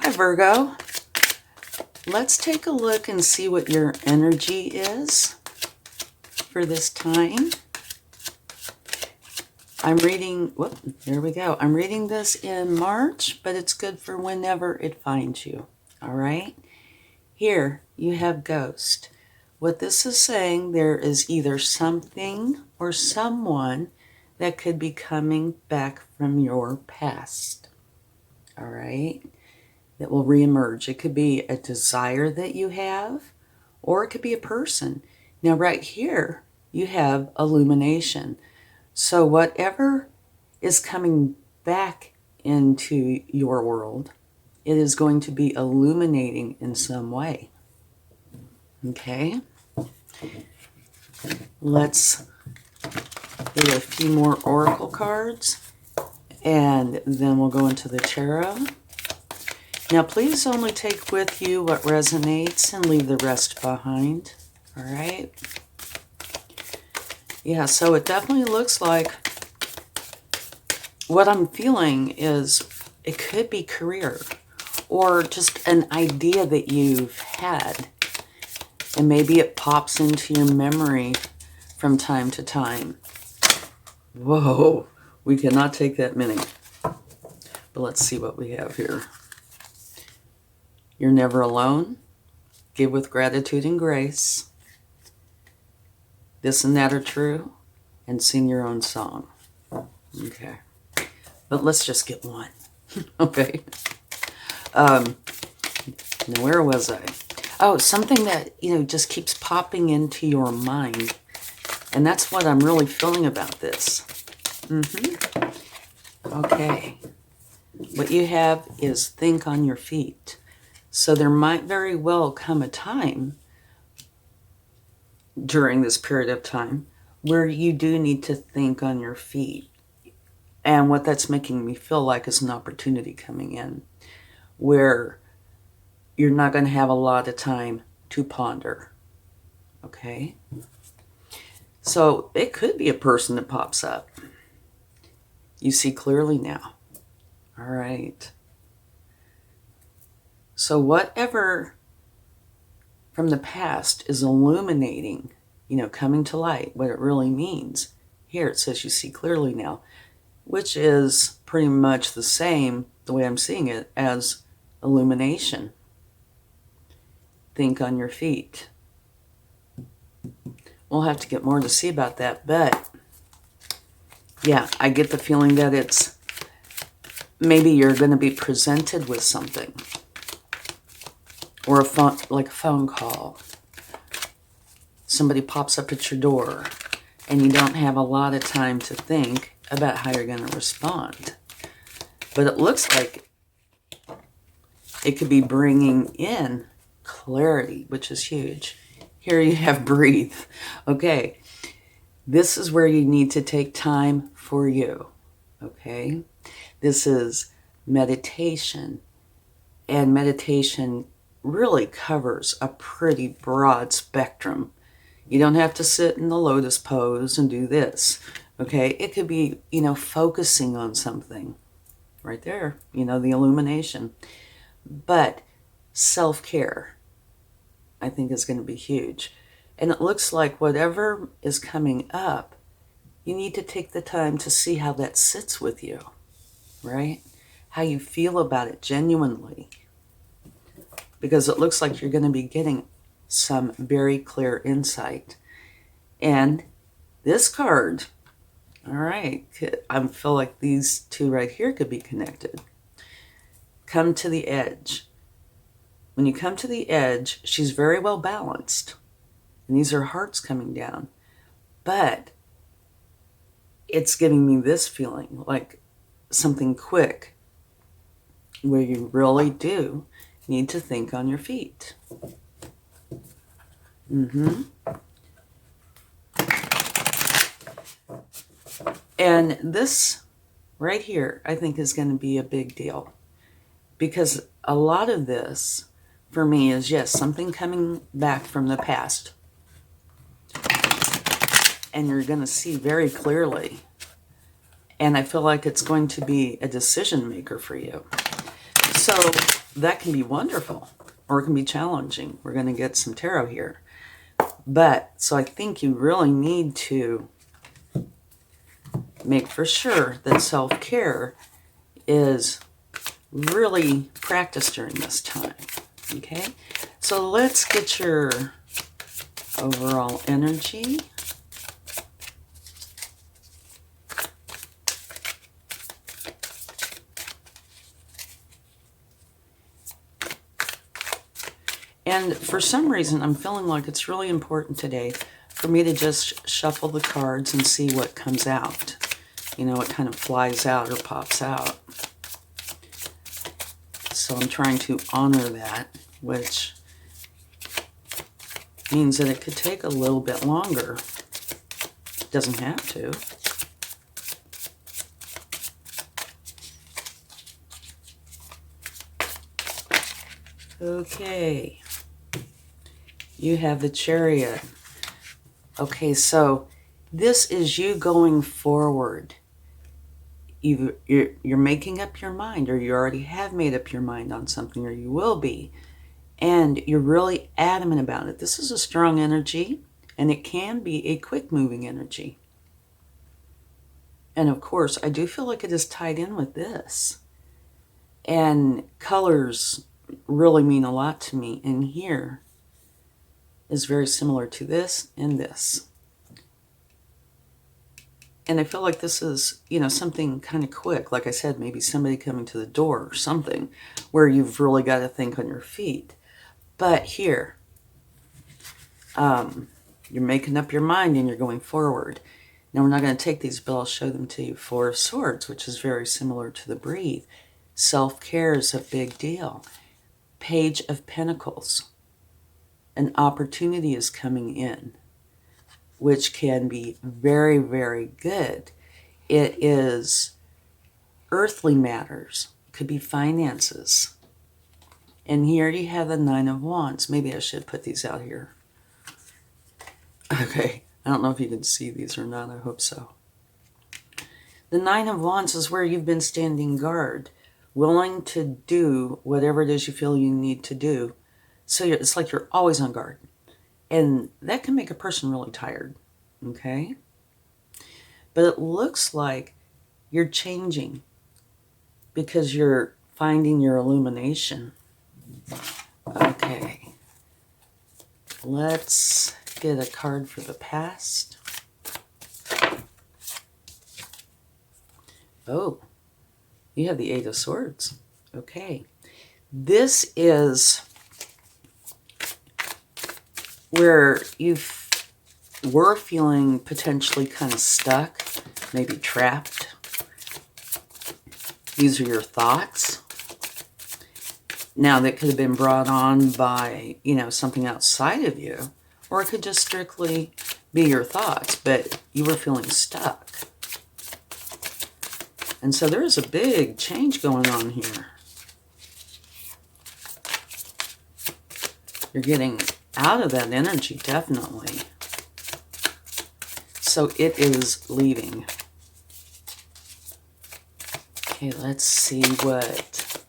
Hi, Virgo. Let's take a look and see what your energy is for this time. I'm reading, there we go. I'm reading this in March, but it's good for whenever it finds you. All right. Here you have Ghost. What this is saying, there is either something or someone that could be coming back from your past. All right. That will reemerge. It could be a desire that you have, or it could be a person. Now, right here, you have illumination. So whatever is coming back into your world, it is going to be illuminating in some way. Okay? Let's do a few more oracle cards, and then we'll go into the tarot. Now, please only take with you what resonates and leave the rest behind. All right? Yeah, so it definitely looks like what I'm feeling is it could be career or just an idea that you've had. And maybe it pops into your memory from time to time. Whoa, we cannot take that many. But let's see what we have here. You're never alone. Give with gratitude and grace. This and that are true. And sing your own song. Okay. But let's just get one. Okay. Now where was I? Oh, something that, just keeps popping into your mind. And that's what I'm really feeling about this. Okay. What you have is think on your feet. So there might very well come a time during this period of time where you do need to think on your feet. And what that's making me feel like is an opportunity coming in where you're not going to have a lot of time to ponder. Okay? So it could be a person that pops up. You see clearly now. All right. So whatever from the past is illuminating, coming to light, what it really means. Here it says you see clearly now, which is pretty much the same, the way I'm seeing it, as illumination. Think on your feet. We'll have to get more to see about that, but yeah, I get the feeling that it's maybe you're going to be presented with something. Or a phone call. Somebody pops up at your door and you don't have a lot of time to think about how you're going to respond. But it looks like it could be bringing in clarity, which is huge. Here you have breathe. Okay. This is where you need to take time for you. Okay. This is meditation. And meditation really covers a pretty broad spectrum. You don't have to sit in the lotus pose and do this, okay? It could be, focusing on something right there, the illumination. But self-care, I think, is going to be huge. And it looks like whatever is coming up, you need to take the time to see how that sits with you, right? How you feel about it genuinely. Because it looks like you're going to be getting some very clear insight. And this card, all right, I feel like these two right here could be connected. Come to the edge. When you come to the edge, she's very well balanced. And these are hearts coming down. But it's giving me this feeling like something quick where you really do need to think on your feet. And this right here, I think, is going to be a big deal. Because a lot of this, for me, is, yes, something coming back from the past. And you're going to see very clearly. And I feel like it's going to be a decision maker for you. So that can be wonderful, or it can be challenging. We're going to get some tarot here. But, so I think you really need to make for sure that self-care is really practiced during this time. Okay? So let's get your overall energy. And for some reason, I'm feeling like it's really important today for me to just shuffle the cards and see what comes out. You know, what kind of flies out or pops out. So I'm trying to honor that, which means that it could take a little bit longer. It doesn't have to. Okay. You have the Chariot. Okay, so this is you going forward. You're making up your mind, or you already have made up your mind on something, or you will be. And you're really adamant about it. This is a strong energy, and it can be a quick-moving energy. And of course, I do feel like it is tied in with this. And colors really mean a lot to me. And here is very similar to this and this. And I feel like this is, you know, something kind of quick. Like I said, maybe somebody coming to the door or something where you've really got to think on your feet. But here, you're making up your mind and you're going forward. Now, we're not going to take these, but I'll show them to you. Four of Swords, which is very similar to the Breathe. Self-care is a big deal. Page of Pentacles. An opportunity is coming in, which can be very, very good. It is earthly matters. It could be finances. And here you have the Nine of Wands. Maybe I should put these out here. Okay, I don't know if you can see these or not. I hope so. The Nine of Wands is where you've been standing guard, willing to do whatever it is you feel you need to do. So it's like you're always on guard. And that can make a person really tired, okay? But it looks like you're changing because you're finding your illumination. Okay. Let's get a card for the past. Oh, you have the Eight of Swords. Okay. This is where you were feeling potentially kind of stuck, maybe trapped. These are your thoughts. Now, that could have been brought on by, you know, something outside of you, or it could just strictly be your thoughts, but you were feeling stuck. And so there is a big change going on here. You're getting out of that energy, definitely. So it is leaving. Okay, let's see what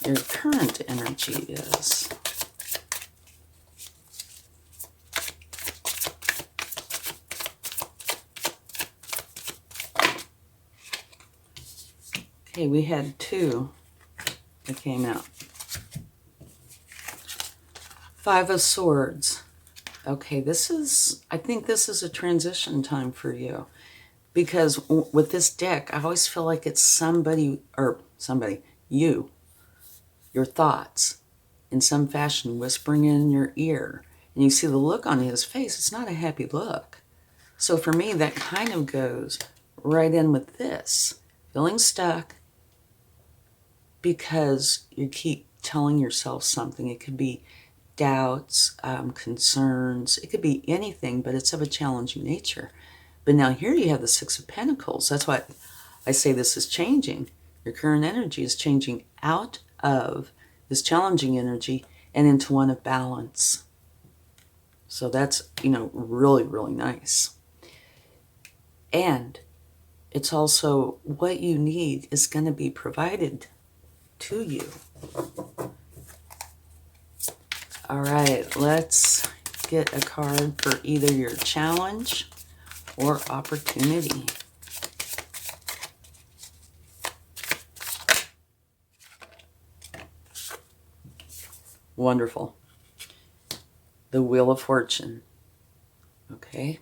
your current energy is. Okay, we had two that came out. Five of Swords. Okay, I think this is a transition time for you. Because with this deck, I always feel like it's you, your thoughts, in some fashion, whispering in your ear. And you see the look on his face, it's not a happy look. So for me, that kind of goes right in with this. Feeling stuck because you keep telling yourself something. It could be doubts, concerns. It could be anything, but it's of a challenging nature. But now here you have the Six of Pentacles. That's why I say this is changing. Your current energy is changing out of this challenging energy and into one of balance. So that's, you know, really, really nice. And it's also what you need is going to be provided to you. All right, let's get a card for either your challenge or opportunity. Wonderful. The Wheel of Fortune. Okay.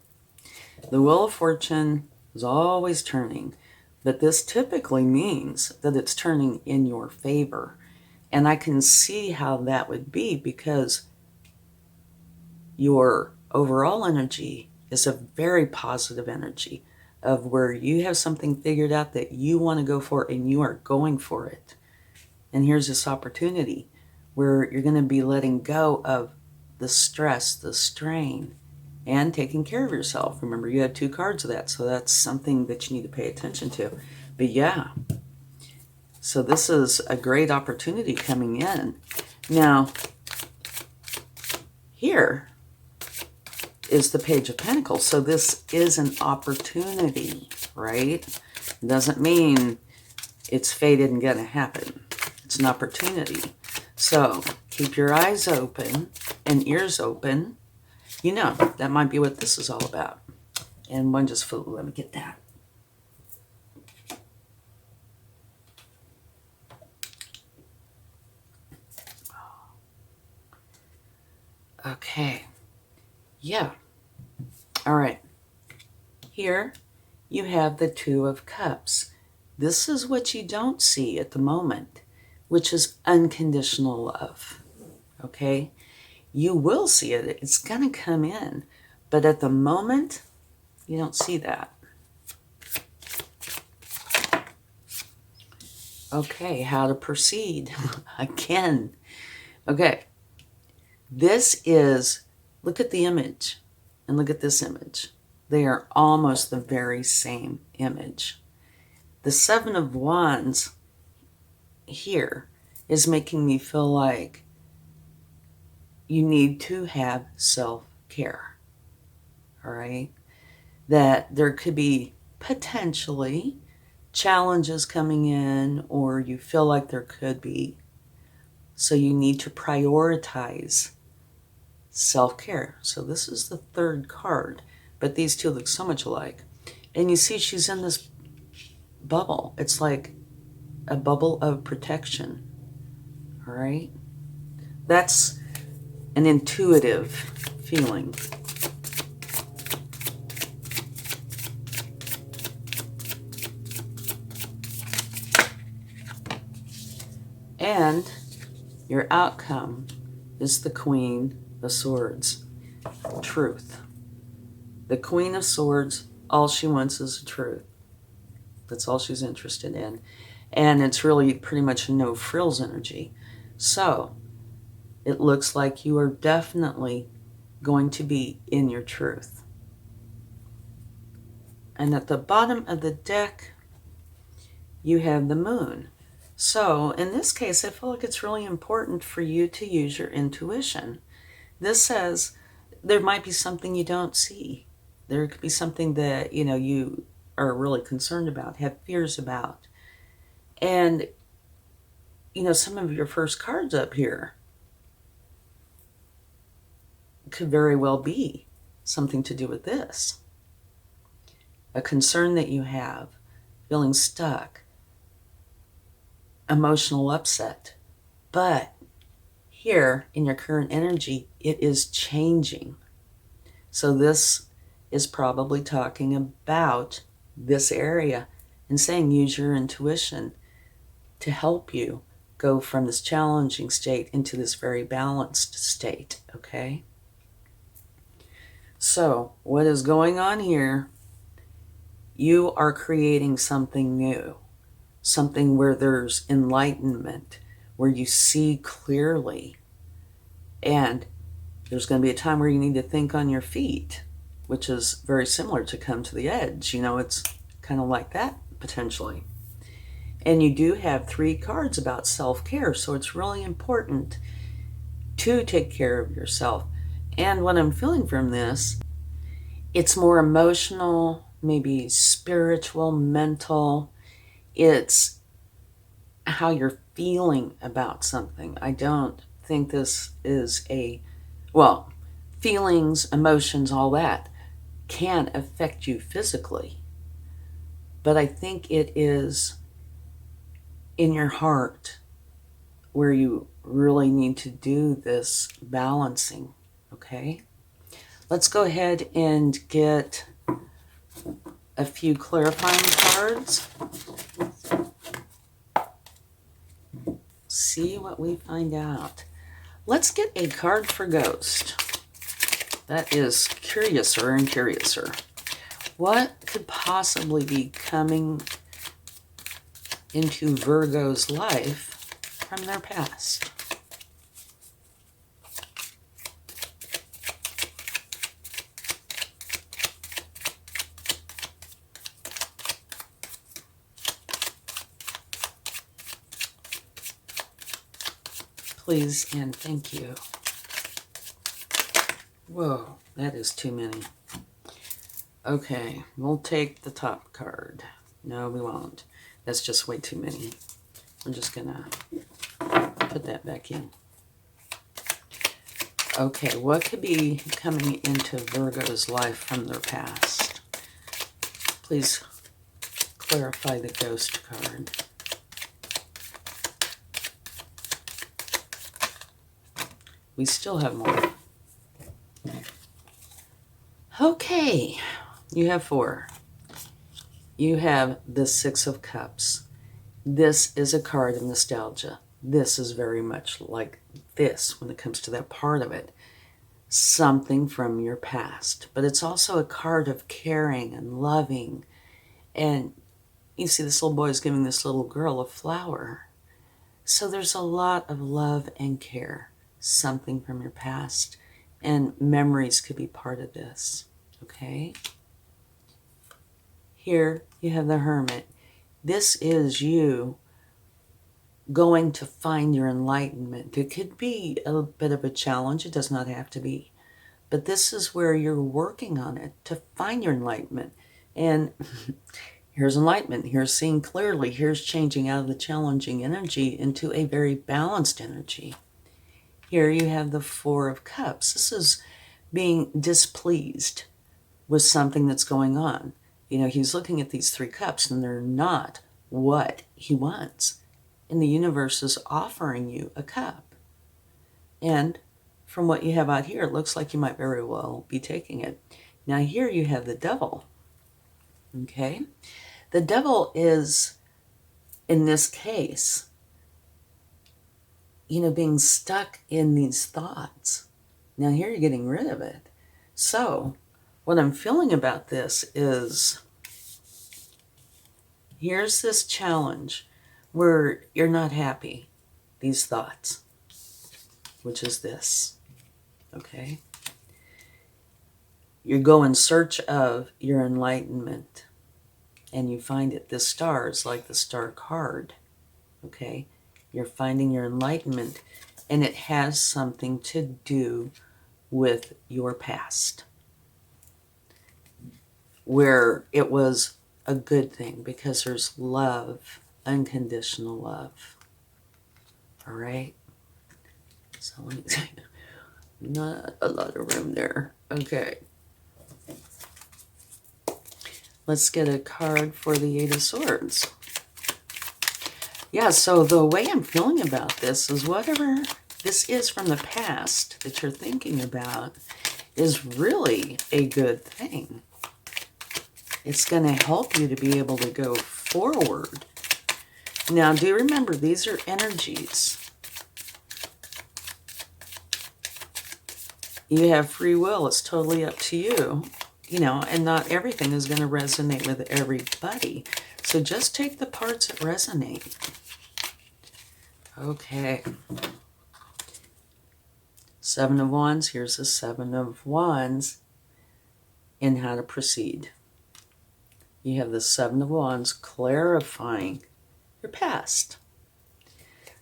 The Wheel of Fortune is always turning, but this typically means that it's turning in your favor. And I can see how that would be because your overall energy is a very positive energy of where you have something figured out that you want to go for and you are going for it. And here's this opportunity where you're going to be letting go of the stress, the strain, and taking care of yourself. Remember, you had 2 cards of that, so that's something that you need to pay attention to. But yeah, so this is a great opportunity coming in. Now, here is the Page of Pentacles. So this is an opportunity, right? It doesn't mean it's fated and going to happen. It's an opportunity. So keep your eyes open and ears open. You know, that might be what this is all about. And one just flew. Let me get that. Okay. Yeah. All right. Here you have the 2 of Cups. This is what you don't see at the moment, which is unconditional love. Okay? You will see it. It's going to come in. But at the moment, you don't see that. Okay, how to proceed. Again. Okay. This is, look at the image and look at this image. They are almost the very same image. The 7 of Wands here is making me feel like you need to have self-care. All right? That there could be potentially challenges coming in, or you feel like there could be. So you need to prioritize self-care. So this is the 3rd card, but these 2 look so much alike. And you see she's in this bubble. It's like a bubble of protection. All right? That's an intuitive feeling. And your outcome is the Queen of Swords. Truth. The Queen of Swords, all she wants is the truth. That's all she's interested in. And it's really pretty much no frills energy. So it looks like you are definitely going to be in your truth. And at the bottom of the deck, you have the Moon. So in this case, I feel like it's really important for you to use your intuition. This says there might be something you don't see. There could be something that, you know, you are really concerned about, have fears about. And, you know, some of your first cards up here could very well be something to do with this. A concern that you have, feeling stuck, emotional upset. But here in your current energy, it is changing. So this is probably talking about this area and saying use your intuition to help you go from this challenging state into this very balanced state, okay? So what is going on here? You are creating something new, something where there's enlightenment, where you see clearly. And there's going to be a time where you need to think on your feet, which is very similar to come to the edge. You know, it's kind of like that potentially. And you do have 3 cards about self-care, so it's really important to take care of yourself. And what I'm feeling from this, it's more emotional, maybe spiritual, mental. It's how you're feeling about something. I don't think this is well, feelings, emotions, all that can affect you physically. But I think it is in your heart where you really need to do this balancing, okay? Let's go ahead and get a few clarifying cards. See what we find out. Let's get a card for Ghost. That is curiouser and curiouser. What could possibly be coming into Virgo's life from their past? Please and thank you. Whoa, that is too many. Okay, we'll take the top card. No, we won't. That's just way too many. I'm just gonna put that back in. Okay, what could be coming into Virgo's life from their past? Please clarify the Ghost card. We still have more. Okay, you have 4. You have the 6 of Cups. This is a card of nostalgia. This is very much like this when it comes to that part of it. Something from your past. But it's also a card of caring and loving. And you see this little boy is giving this little girl a flower. So there's a lot of love and care. Something from your past. And memories could be part of this. Okay? Here you have the Hermit. This is you going to find your enlightenment. It could be a bit of a challenge. It does not have to be. But this is where you're working on it to find your enlightenment. And here's enlightenment. Here's seeing clearly. Here's changing out of the challenging energy into a very balanced energy. Here you have the 4 of Cups. This is being displeased with something that's going on. You know, he's looking at these 3 cups and they're not what he wants. And the universe is offering you a cup. And from what you have out here, it looks like you might very well be taking it. Now here you have the Devil. Okay? The Devil is, in this case, you know, being stuck in these thoughts. Now here you're getting rid of it. So what I'm feeling about this is, here's this challenge where you're not happy, these thoughts, which is this, okay? You go in search of your enlightenment and you find it. The Star is like the Star card, okay? You're finding your enlightenment and it has something to do with your past, where it was a good thing because there's love, unconditional love. All right? So let me see. Not a lot of room there. Okay. Let's get a card for the 8 of Swords. Yeah, so the way I'm feeling about this is whatever this is from the past that you're thinking about is really a good thing. It's going to help you to be able to go forward. Now, do remember, these are energies. You have free will. It's totally up to you. You know, and not everything is going to resonate with everybody. So just take the parts that resonate. Okay. 7 of Wands. Here's the 7 of Wands and how to proceed. You have the 7 of Wands clarifying your past.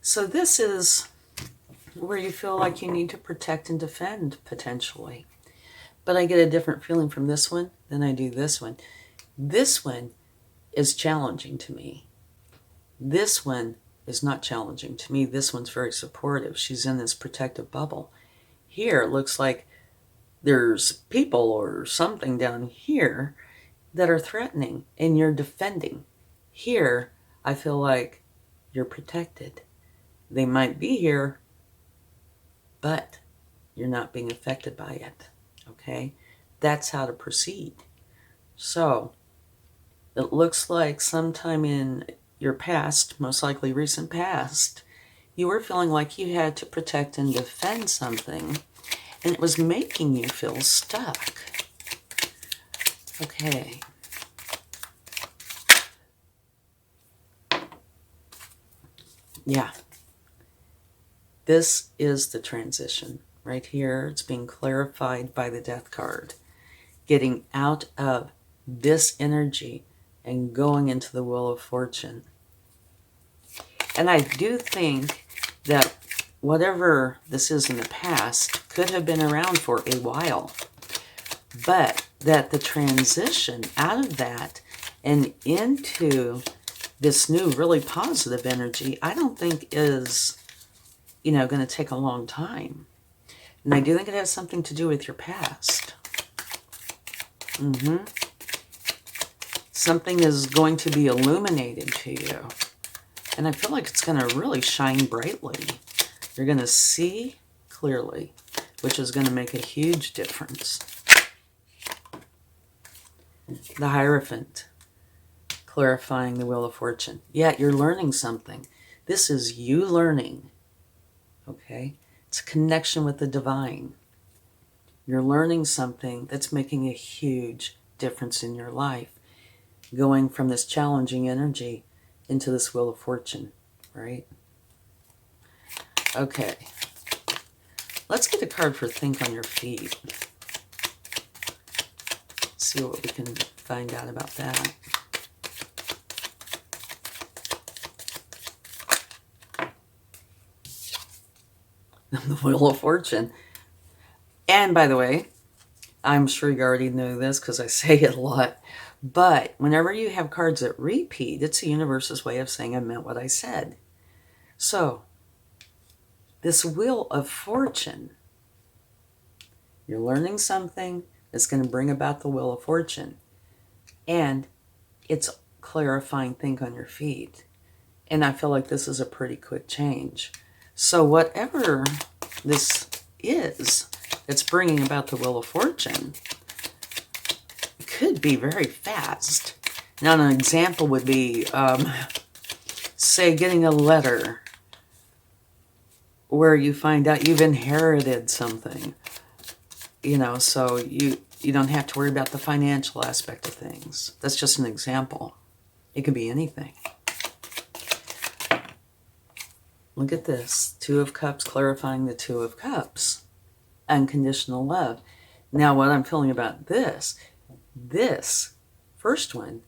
So this is where you feel like you need to protect and defend, potentially. But I get a different feeling from this one than I do this one. This one is challenging to me. This one is not challenging. To me, this one's very supportive. She's in this protective bubble. Here, it looks like there's people or something down here that are threatening and you're defending. Here, I feel like you're protected. They might be here, but you're not being affected by it. Okay? That's how to proceed. So, it looks like sometime in your past, most likely recent past, you were feeling like you had to protect and defend something, and it was making you feel stuck. Okay. Yeah. This is the transition. Right here, it's being clarified by the Death card. Getting out of this energy and going into the Wheel of Fortune. And I do think that whatever this is in the past could have been around for a while, but that the transition out of that and into this new really positive energy, I don't think is, going to take a long time. And I do think it has something to do with your past. Something is going to be illuminated to you. And I feel like it's going to really shine brightly. You're going to see clearly, which is going to make a huge difference. The Hierophant, clarifying the Wheel of Fortune. Yeah, you're learning something. This is you learning. Okay? It's a connection with the divine. You're learning something that's making a huge difference in your life. Going from this challenging energy into this Wheel of Fortune, right? Okay. Let's get a card for Think on Your Feet. See what we can find out about that. The Wheel of Fortune. And by the way, I'm sure you already know this because I say it a lot, but whenever you have cards that repeat, it's the universe's way of saying I meant what I said. So, this Wheel of Fortune, you're learning something that's going to bring about the Wheel of Fortune. And it's clarifying Think on Your Feet. And I feel like this is a pretty quick change. So whatever this is that's bringing about the Wheel of Fortune, it could be very fast. Now, an example would be, say, getting a letter where you find out you've inherited something, so you don't have to worry about the financial aspect of things. That's just an example. It could be anything. Look at this. Two of Cups, clarifying the Two of Cups. Unconditional love. Now, what I'm feeling about this first one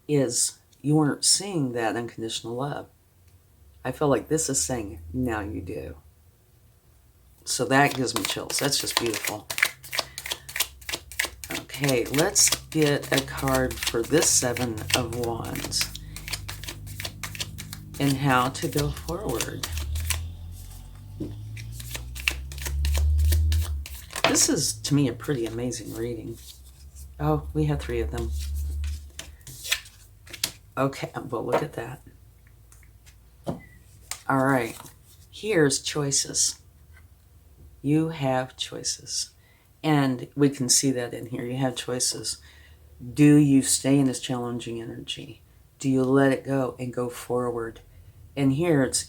is you weren't seeing that unconditional love. I feel like this is saying, now you do. So that gives me chills. That's just beautiful. Okay, let's get a card for this Seven of Wands and how to go forward. This is, to me, a pretty amazing reading. Oh, we have 3 of them. Okay, well, look at that. All right, here's choices. You have choices. And we can see that in here. You have choices. Do you stay in this challenging energy? Do you let it go and go forward? And here it's,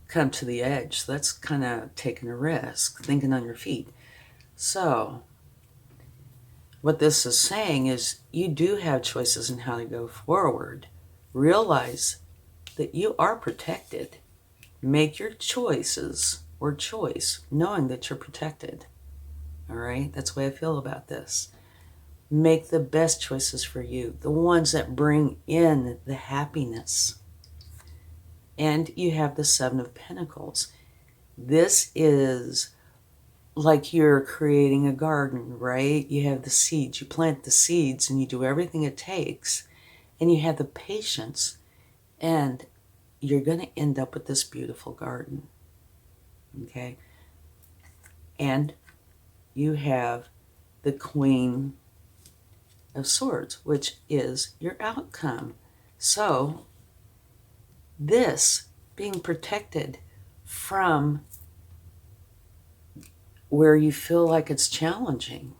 come to the edge. So that's kind of taking a risk, thinking on your feet. So what this is saying is you do have choices in how to go forward. Realize that you are protected. Make your choices or choice knowing that you're protected. All right? That's the way I feel about this. Make the best choices for you, the ones that bring in the happiness. And you have the Seven of Pentacles. This is like you're creating a garden, right? You have the seeds. You plant the seeds and you do everything it takes. And you have the patience and you're going to end up with this beautiful garden. Okay? And you have the Queen of Swords, which is your outcome. So this being protected from where you feel like it's challenging.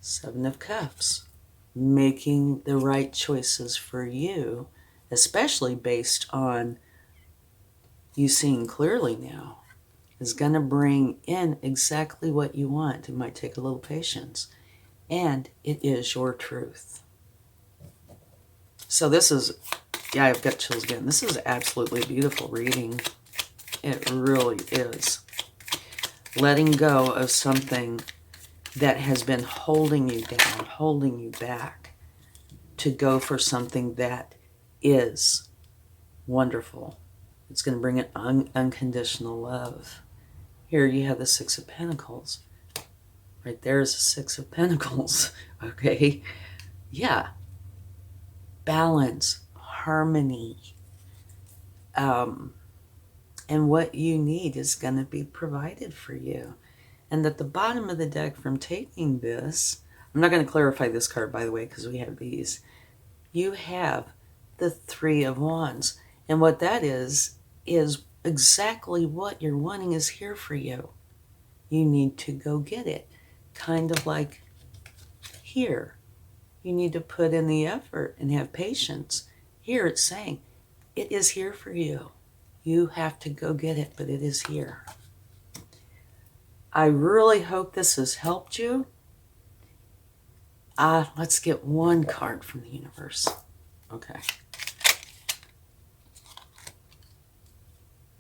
Seven of Cups, making the right choices for you, especially based on you seeing clearly now, is going to bring in exactly what you want. It might take a little patience, and it is your truth. So this is, yeah, I've got chills again. This is absolutely a beautiful reading. It really is. Letting go of something that has been holding you down, holding you back, to go for something that is wonderful. It's going to bring in unconditional love. Here you have the Six of Pentacles. Right there is the Six of Pentacles. Okay? Yeah. Balance, harmony. And what you need is going to be provided for you. And at the bottom of the deck from taking this, I'm not going to clarify this card, by the way, because we have these. You have the Three of Wands. And what that is exactly what you're wanting is here for you. You need to go get it. Kind of like here. You need to put in the effort and have patience. Here it's saying, it is here for you. You have to go get it, but it is here. I really hope this has helped you. Let's get one card from the universe. Okay.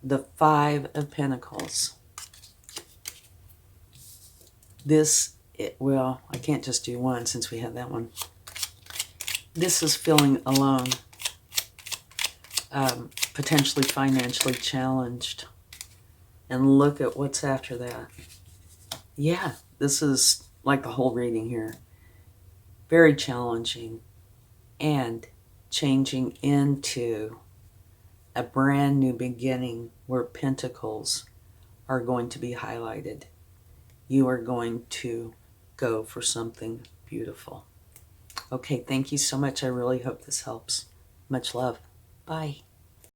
The Five of Pentacles. Well, I can't just do one since we have that one. This is feeling alone. Potentially financially challenged. And look at what's after that. Yeah, this is like the whole reading here. Very challenging. And changing into a brand new beginning where pentacles are going to be highlighted. You are going to go for something beautiful. Okay, thank you so much. I really hope this helps. Much love. Bye.